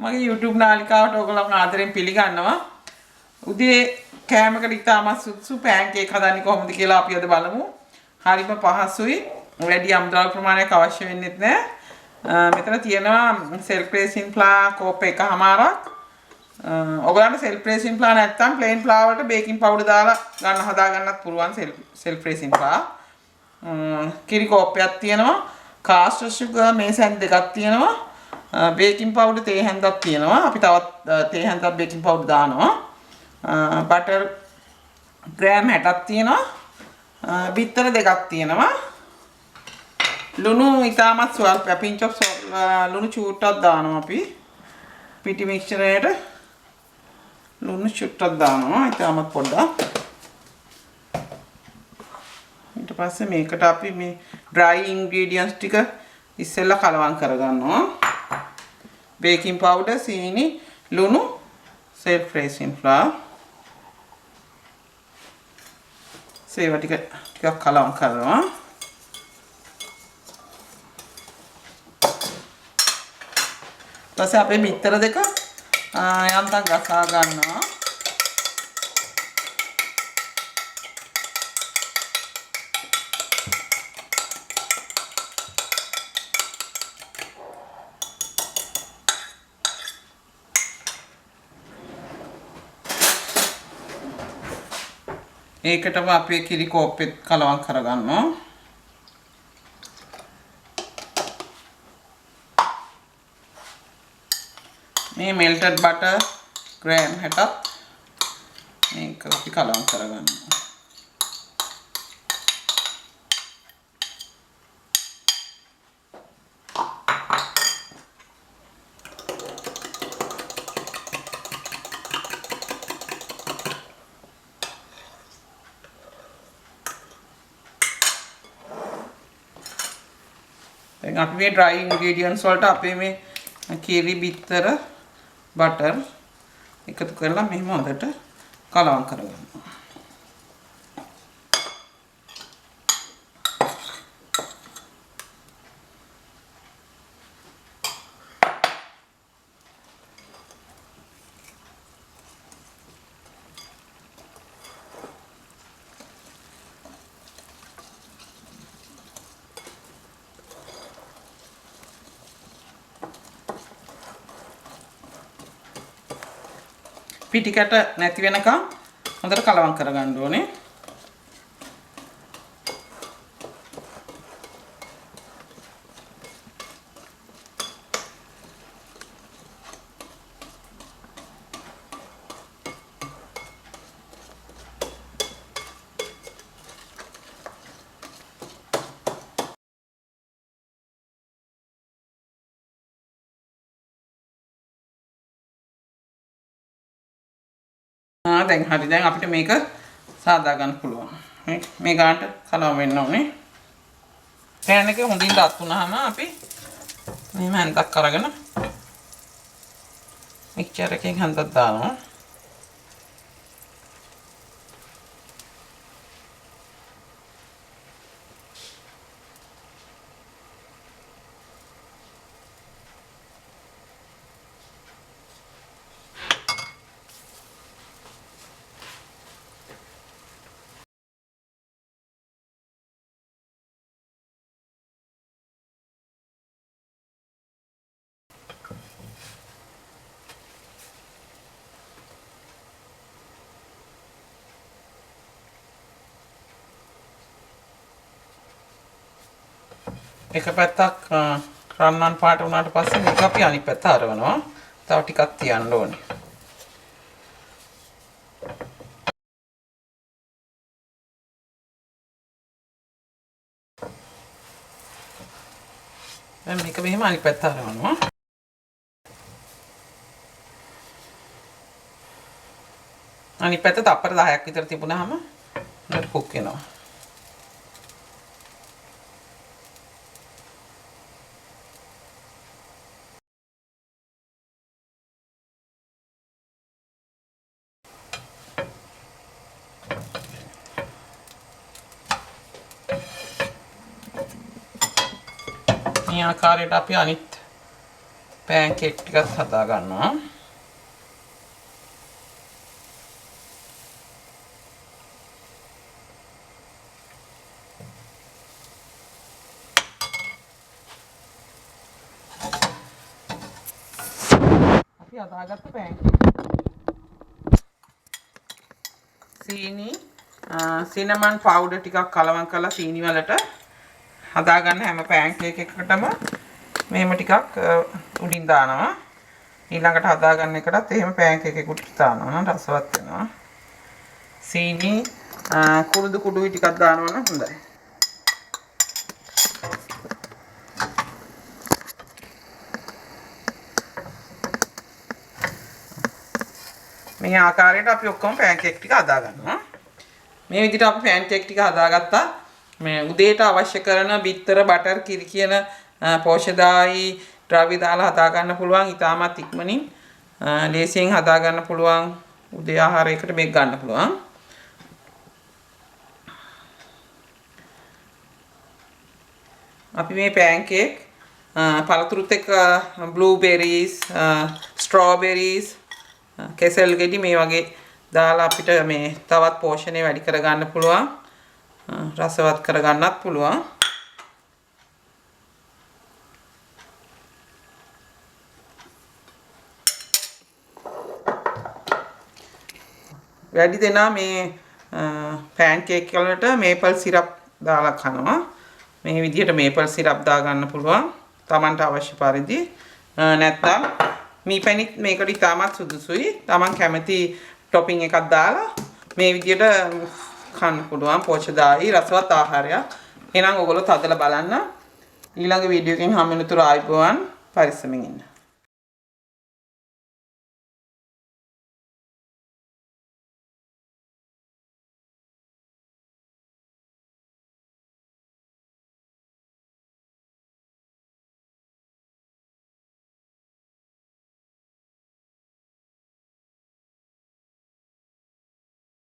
මගේ YouTube නාලිකාවට ඔයගොල්ලන් ආදරෙන් පිළිගන්නවා. උදේ කෑමකට ඉතාමත් සුදුසු pancake හදන්නේ කොහොමද කියලා අපි අද බලමු. හරිම පහසුයි. වැඩි අම්ද්‍රව්‍ය ප්‍රමාණයක් අවශ්‍ය වෙන්නේ නැහැ. මෙතන තියෙනවා self raising flour කෝප් එකමාරක්. ඔයගොල්ලන්ට self raising flour නැත්නම් plain flour වලට baking powder දාලා ගන්න හදා ගන්නත් පුළුවන් self raising flour. කිරි කෝප්පයක් තියෙනවා. caster sugar මේ සැන් දෙකක් තියෙනවා. baking powder තේ හැන්දක් තියෙනවා. අපි තවත් තේ හැන්දක් baking powder දානවා. butter gram 60ක් තියෙනවා. බිත්තර දෙකක් තියෙනවා. ලුණු ඉතාමත් ස්වල්ප pinch of ලුණු චූට්ටක් දානවා අපි. පිටි mixture එකට ලුණු චුට්ටක් දානවා. ඉතාමත් පොඩ්ඩක්. ඊට පස්සේ මේකට අපි මේ dry ingredients ටික ඉස්සෙල්ලා කලවම් කරගන්නවා. baking powder, සීනි, ලුණු, self raising flour. සේව ටිකක් කලවම් කරනවා. ඊපස්සේ අපේ බිත්තර දෙක යන්තම් ගසා ගන්නවා. ඒකටම අපි කිරි කෝප්පෙත් කලවම් කරගන්නවා. මේ melted butter gram 60ක් මේක අපි කලවම් කරගන්නවා. දැන් අපි මේ dry ingredients වලට අපේ මේ කිරි බිත්තර butter එකතු කරලා මෙහෙම හොඳට කලවම් කරගන්නවා. පිටිකට නැති වෙනකම් හොඳට කලවම් කරගන්න ඕනේ. දැන් හරි. දැන් අපිට මේක සාදා ගන්න පුළුවන්. මේ ගානට කලවම් වෙන්න ඕනේ. පෑන් එක හොඳින් රත් වුණාම අපි මේ හැන්දක් අරගෙන මික්ස්චර් එකෙන් හැන්දක් දානවා. එක පැත්තක් රන්වන් පාට වුණාට පස්සේ මේක අපි අනිත් පැත්ත හරවනවා. තව ටිකක් තියන්න ඕනේ. දැන් මේක මෙහෙම අනිත් පැත්ත හරවනවා. අනිත් පැත්ත තප්පර 10ක් විතර තිබුණාම හොඳට කුක් වෙනවා. මේ ආකාරයට අපි අනිත් pancake ටිකක් හදා ගන්නවා. අපි හදාගත්ත pancake. සීනි cinnamon powder ටිකක් කලවම් කරලා සීනි වලට හදාගන්න හැම pancake එකකටම මෙහෙම ටිකක් උඩින් දානවා. ඊළඟට හදාගන්න එකටත් එහෙම pancake එකකට දානවා නම් රසවත් වෙනවා. සීනි කුරුදු කුඩුයි ටිකක් දානවා නම් හොඳයි. මේ ආකාරයට අපි ඔක්කොම pancake ටික හදා ගන්නවා. මේ විදිහට අපි pancake ටික හදාගත්තා. මේ උදේට අවශ්‍ය කරන බිත්තර බටර් කිරි කියන පෝෂදායී ද්‍රව්‍ය දාලා හදා ගන්න පුළුවන්. ඉතාමත් ඉක්මනින් ලේසියෙන් හදා ගන්න පුළුවන් උදේ ආහාරයකට මේක ගන්න පුළුවන්. අපි මේ pancake පළතුරුත් එක්ක blueberries, strawberries, කෙසෙල් ගෙඩි මේ වගේ දාලා අපිට මේ තවත් පෝෂණය වැඩි කර ගන්න පුළුවන්. රසවත් කර ගන්නත් පුළුවන්. වැඩි දෙනා මේ pancake වලට maple syrup දාලා කනවා. මේ විදිහට maple syrup දා ගන්න පුළුවන්. Tamanට අවශ්‍ය පරිදි. නැත්නම් මීපැණිත් මේකට ඉතාමත් සුදුසුයි. Taman කැමති topping එකක් දාලා මේ විදිහට කන්න පුළුවන් පෝෂදායී රසවත් ආහාරයක්. එහෙනම් ඔයගොල්ලෝ හදලා බලන්න. ඊළඟ වීඩියෝ එකෙන් හම්බ වෙනතුරු ආයිබෝවන් පරිස්සමින් ඉන්න.